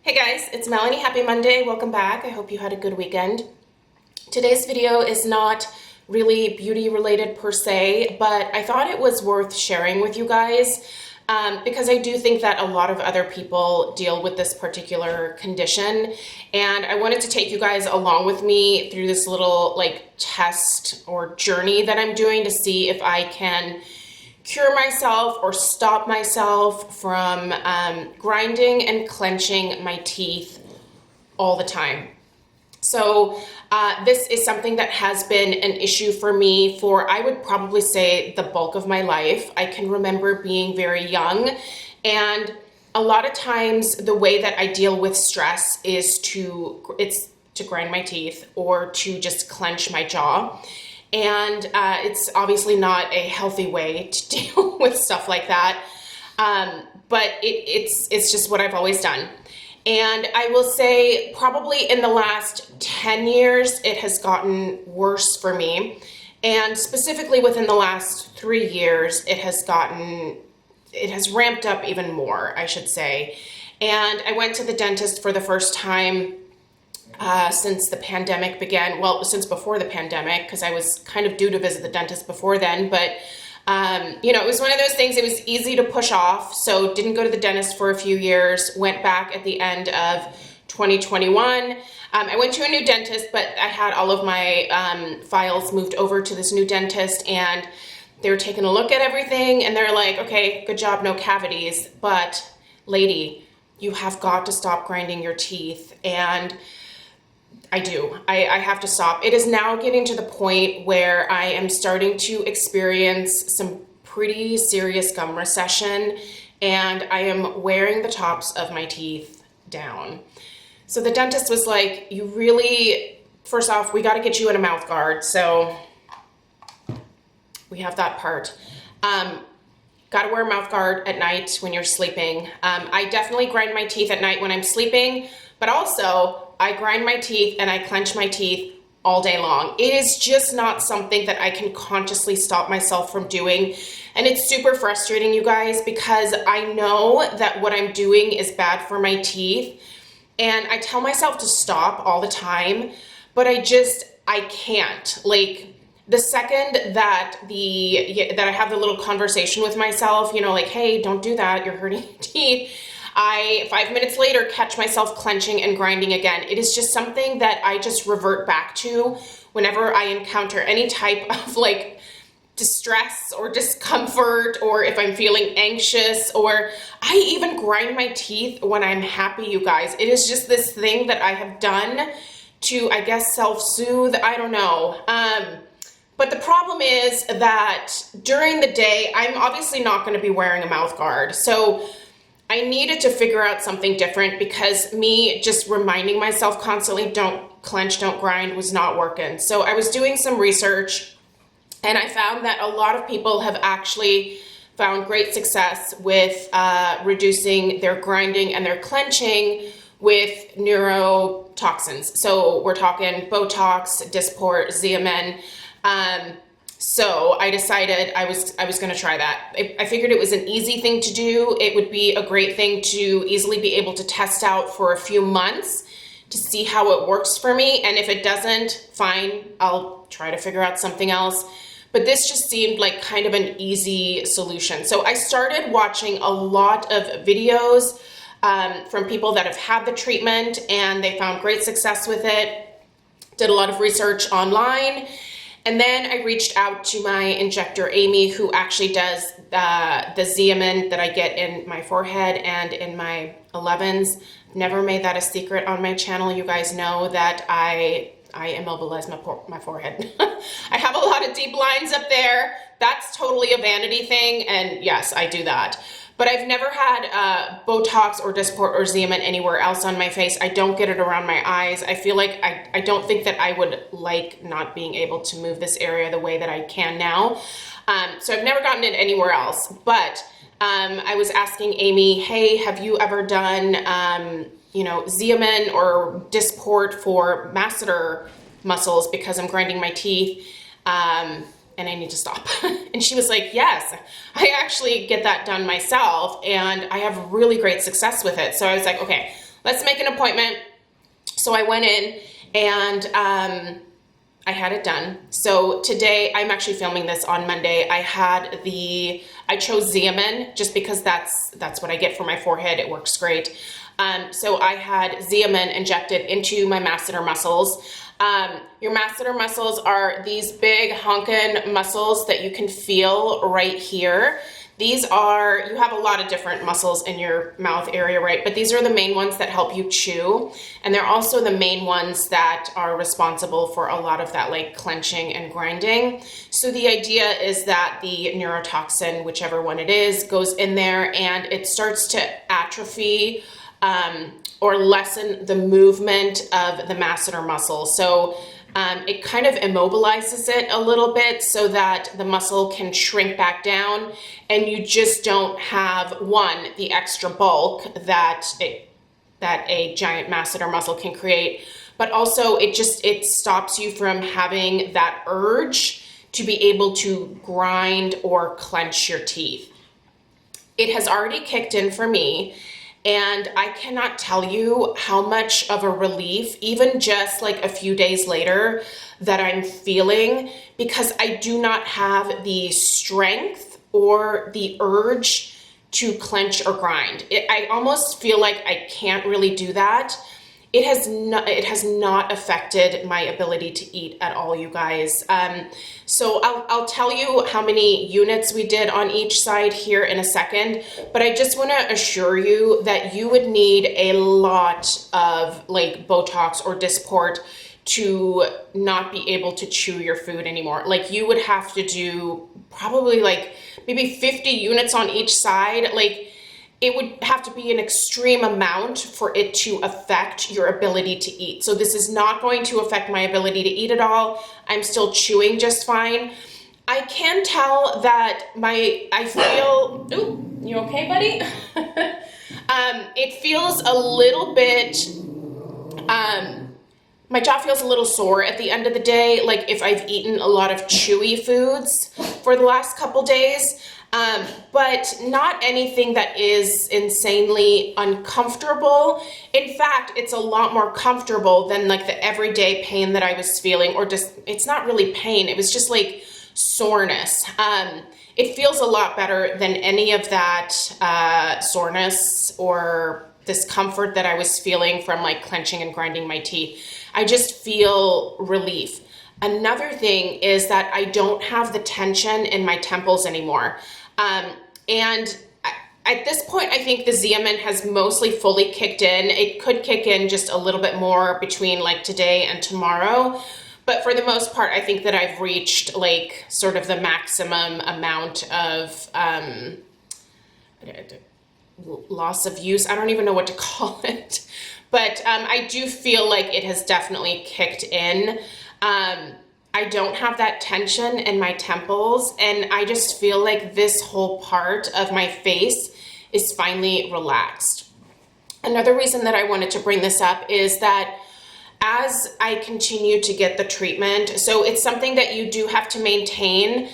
Hey guys, it's Melanie. Happy Monday. Welcome back. I hope you had a good weekend. Today's video is not really beauty related per se, but I thought it was worth sharing with you guys because I do think that a lot of other people deal with this particular condition, and I wanted to take you guys along with me through this little test or journey that I'm doing to see if I can cure myself or stop myself from grinding and clenching my teeth all the time. So this is something that has been an issue for me for, I would probably say, the bulk of my life. I can remember being very young, and a lot of times the way that I deal with stress is to grind my teeth or to just clench my jaw. And it's obviously not a healthy way to deal with stuff like that, but it's just what I've always done. And I will say probably in the last 10 years, it has gotten worse for me. And specifically within the last 3 years, it has ramped up even more, I should say. And I went to the dentist for the first time since the pandemic began. Well, since before the pandemic, because I was kind of due to visit the dentist before then, but it was one of those things, it was easy to push off. So didn't go to the dentist for a few years, went back at the end of 2021. I went to a new dentist, but I had all of my files moved over to this new dentist, and they were taking a look at everything, and they're like, okay, good job, no cavities, but lady, you have got to stop grinding your teeth. And I do. I have to stop. It is now getting to the point where I am starting to experience some pretty serious gum recession, and I am wearing the tops of my teeth down. So the dentist was like, you really, first off, we got to get you in a mouth guard. So we have that part. Got to wear a mouth guard at night when you're sleeping. I definitely grind my teeth at night when I'm sleeping, but also I grind my teeth and I clench my teeth all day long. It is just not something that I can consciously stop myself from doing. And it's super frustrating, you guys, because I know that what I'm doing is bad for my teeth. And I tell myself to stop all the time, but I can't. The second that I have the little conversation with myself, hey, don't do that, you're hurting your teeth, I 5 minutes later catch myself clenching and grinding again. It is just something that I just revert back to whenever I encounter any type of distress or discomfort, or if I'm feeling anxious, or I even grind my teeth when I'm happy, you guys. It is just this thing that I have done to, I guess, self-soothe. I don't know. But the problem is that during the day, I'm obviously not going to be wearing a mouth guard. So I needed to figure out something different, because me just reminding myself constantly, don't clench, don't grind, was not working. So I was doing some research, and I found that a lot of people have actually found great success with reducing their grinding and their clenching with neurotoxins. So we're talking Botox, Dysport, Xeomin. So I decided I was going to try that. I figured it was an easy thing to do. It would be a great thing to easily be able to test out for a few months to see how it works for me. And if it doesn't, fine, I'll try to figure out something else. But this just seemed like kind of an easy solution. So I started watching a lot of videos from people that have had the treatment, and they found great success with it. Did a lot of research online. And then I reached out to my injector, Amy, who actually does the Xeomin that I get in my forehead and in my 11s. Never made that a secret on my channel. You guys know that I immobilize my forehead. I have a lot of deep lines up there. That's totally a vanity thing, and yes, I do that. But I've never had Botox or Dysport or Xeomin anywhere else on my face. I don't get it around my eyes. I feel like I don't think that I would like not being able to move this area the way that I can now. So I've never gotten it anywhere else. But I was asking Amy, hey, have you ever done Xeomin or Dysport for masseter muscles, because I'm grinding my teeth? And I need to stop. And she was like, yes, I actually get that done myself, and I have really great success with it. So I was like, okay, let's make an appointment. So I went in and I had it done. So today, I'm actually filming this on Monday. I chose Xeomin just because that's what I get for my forehead. It works great. So I had Xeomin injected into my masseter muscles. Your masseter muscles are these big honkin' muscles that you can feel right here. These are, you have a lot of different muscles in your mouth area, right? But these are the main ones that help you chew. And they're also the main ones that are responsible for a lot of that like clenching and grinding. So the idea is that the neurotoxin, whichever one it is, goes in there and it starts to atrophy or lessen the movement of the masseter muscle. So it kind of immobilizes it a little bit so that the muscle can shrink back down and you just don't have, one, the extra bulk that a giant masseter muscle can create, but also it stops you from having that urge to be able to grind or clench your teeth. It has already kicked in for me. And I cannot tell you how much of a relief, even just like a few days later, that I'm feeling, because I do not have the strength or the urge to clench or grind. I almost feel like I can't really do that. It has not affected my ability to eat at all, you guys. So I'll tell you how many units we did on each side here in a second, but I just want to assure you that you would need a lot of like Botox or Dysport to not be able to chew your food anymore. Like you would have to do probably like maybe 50 units on each side. Like it would have to be an extreme amount for it to affect your ability to eat. So this is not going to affect my ability to eat at all. I'm still chewing just fine. I can tell that I feel, ooh, you okay, buddy? It feels a little bit, my jaw feels a little sore at the end of the day, like if I've eaten a lot of chewy foods for the last couple days. But not anything that is insanely uncomfortable. In fact, it's a lot more comfortable than like the everyday pain that I was feeling, or just, it's not really pain, it was just like soreness. It feels a lot better than any of that soreness or discomfort that I was feeling from like clenching and grinding my teeth. I just feel relief. Another thing is that I don't have the tension in my temples anymore. And at this point, I think the Xeomin has mostly fully kicked in. It could kick in just a little bit more between like today and tomorrow. But for the most part, I think that I've reached like sort of the maximum amount of loss of use. I don't even know what to call it. But I do feel like it has definitely kicked in. I don't have that tension in my temples, and I just feel like this whole part of my face is finally relaxed. Another reason that I wanted to bring this up is that as I continue to get the treatment, so it's something that you do have to maintain.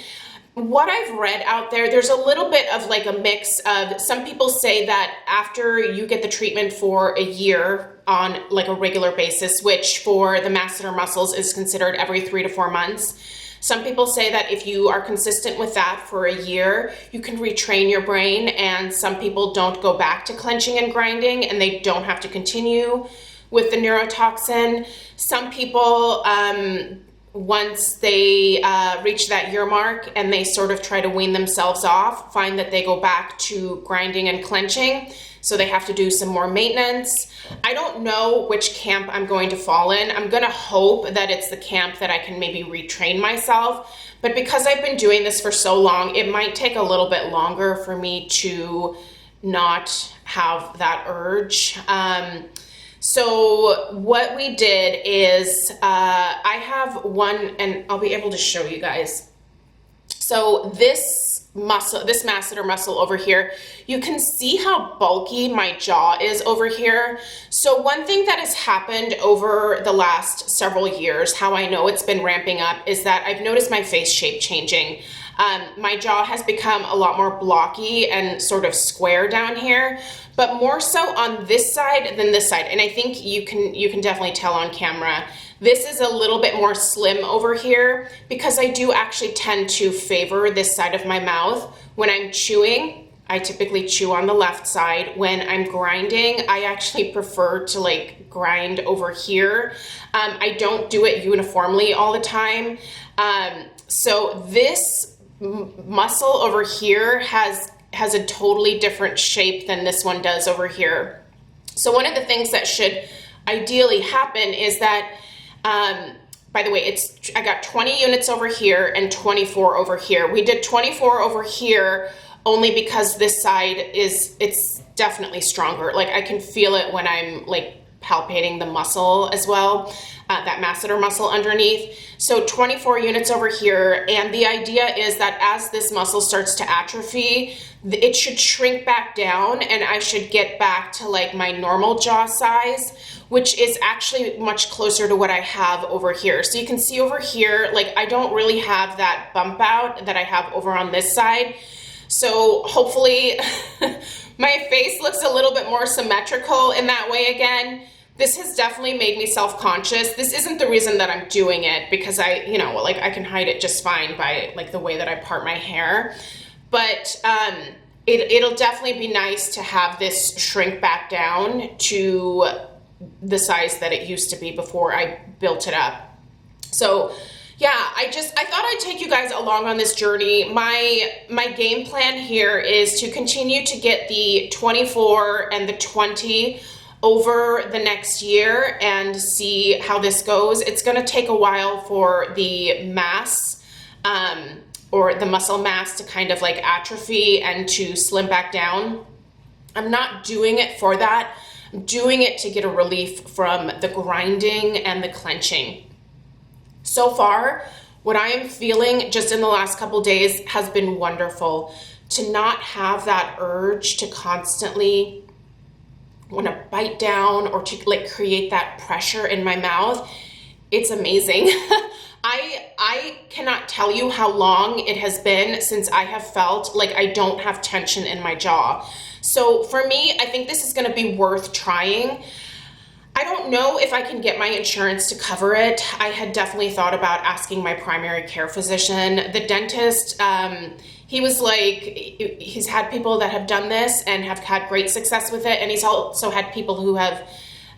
What I've read out there, there's a little bit of like a mix of, some people say that after you get the treatment for a year on like a regular basis, which for the masseter muscles is considered every 3 to 4 months. Some people say that if you are consistent with that for a year, you can retrain your brain, and some people don't go back to clenching and grinding and they don't have to continue with the neurotoxin. Some people, once they reach that year mark and they sort of try to wean themselves off, find that they go back to grinding and clenching. So they have to do some more maintenance. I don't know which camp I'm going to fall in. I'm gonna hope that it's the camp that I can maybe retrain myself. But because I've been doing this for so long, it might take a little bit longer for me to not have that urge. So what we did is, I have one, and I'll be able to show you guys. So this masseter muscle over here, you can see how bulky my jaw is over here. So one thing that has happened over the last several years, how I know it's been ramping up, is that I've noticed my face shape changing. My jaw has become a lot more blocky and sort of square down here. but more so on this side than this side. And I think you can definitely tell on camera. This is a little bit more slim over here because I do actually tend to favor this side of my mouth. When I'm chewing, I typically chew on the left side. When I'm grinding, I actually prefer to like grind over here. I don't do it uniformly all the time. So this muscle over here has a totally different shape than this one does over here. So one of the things that should ideally happen is that, by the way, I got 20 units over here and 24 over here. We did 24 over here only because this side it's definitely stronger. Like I can feel it when I'm like palpating the muscle as well, that masseter muscle underneath. So 24 units over here, and the idea is that as this muscle starts to atrophy, it should shrink back down and I should get back to like my normal jaw size, which is actually much closer to what I have over here. So you can see over here, like I don't really have that bump out that I have over on this side. So hopefully my face looks a little bit more symmetrical in that way again. This has definitely made me self-conscious. This isn't the reason that I'm doing it because I can hide it just fine by like the way that I part my hair. But it'll definitely be nice to have this shrink back down to the size that it used to be before I built it up. So yeah, I thought I'd take you guys along on this journey. My game plan here is to continue to get the 24 and the 20 over the next year and see how this goes. It's gonna take a while for the mass or the muscle mass to kind of like atrophy and to slim back down. I'm not doing it for that. I'm doing it to get a relief from the grinding and the clenching. So far, what I am feeling just in the last couple days has been wonderful. To not have that urge to constantly want to bite down or to like create that pressure in my mouth, it's amazing. I cannot tell you how long it has been since I have felt like I don't have tension in my jaw. So for me, I think this is going to be worth trying. I don't know if I can get my insurance to cover it. I had definitely thought about asking my primary care physician. The dentist, he was like, he's had people that have done this and have had great success with it. And he's also had people who have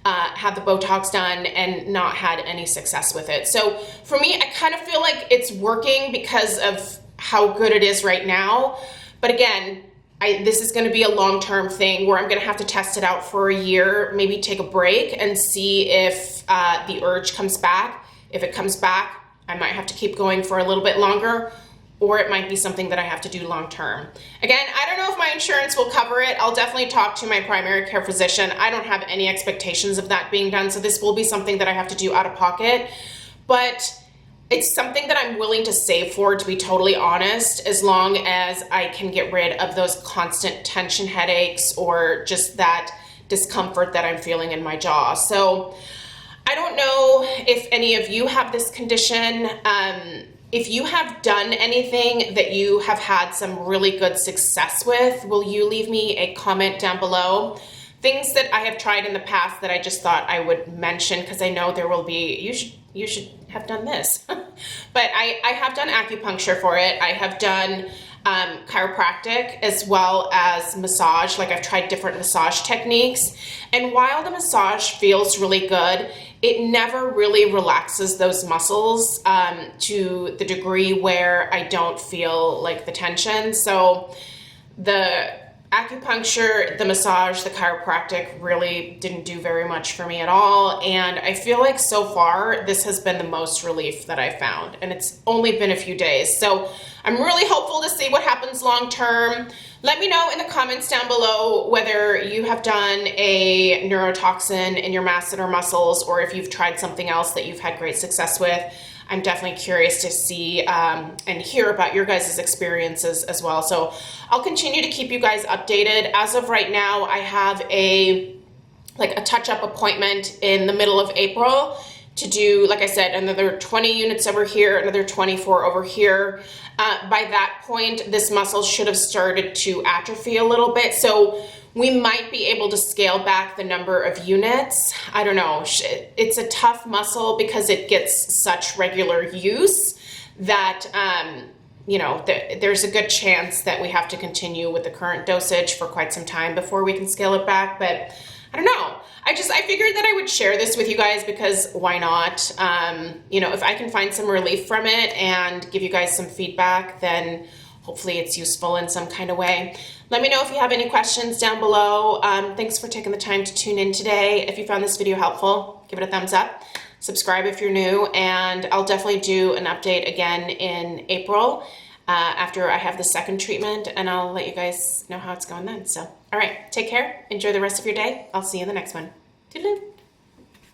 had the Botox done and not had any success with it. So for me, I kind of feel like it's working because of how good it is right now. But again, this is going to be a long-term thing where I'm going to have to test it out for a year, maybe take a break and see if the urge comes back. If it comes back, I might have to keep going for a little bit longer, or it might be something that I have to do long-term. Again, I don't know if my insurance will cover it. I'll definitely talk to my primary care physician. I don't have any expectations of that being done, so this will be something that I have to do out of pocket. But it's something that I'm willing to save for, to be totally honest, as long as I can get rid of those constant tension headaches or just that discomfort that I'm feeling in my jaw. So I don't know if any of you have this condition. If you have done anything that you have had some really good success with, will you leave me a comment down below? Things that I have tried in the past that I just thought I would mention, because I know there will be, you should have done this. But I have done acupuncture for it. I have done chiropractic as well as massage. Like I've tried different massage techniques. And while the massage feels really good, it never really relaxes those muscles to the degree where I don't feel like the tension. So the acupuncture, the massage, the chiropractic really didn't do very much for me at all. And I feel like so far, this has been the most relief that I found. And it's only been a few days. So I'm really hopeful to see what happens long term. Let me know in the comments down below whether you have done a neurotoxin in your masseter muscles or if you've tried something else that you've had great success with. I'm definitely curious to see and hear about your guys' experiences as well. So I'll continue to keep you guys updated. As of right now, I have a touch-up appointment in the middle of April to do, like I said, another 20 units over here, another 24 over here. By that point, this muscle should have started to atrophy a little bit. So We might be able to scale back the number of units. I don't know. It's a tough muscle because it gets such regular use that, you know, there's a good chance that we have to continue with the current dosage for quite some time before we can scale it back. But I don't know. I figured that I would share this with you guys because why not? You know, if I can find some relief from it and give you guys some feedback, then hopefully it's useful in some kind of way. Let me know if you have any questions down below. Thanks for taking the time to tune in today. If you found this video helpful, give it a thumbs up. Subscribe if you're new, and I'll definitely do an update again in April after I have the second treatment, and I'll let you guys know how it's going then. So, all right, take care. Enjoy the rest of your day. I'll see you in the next one. Toodaloo.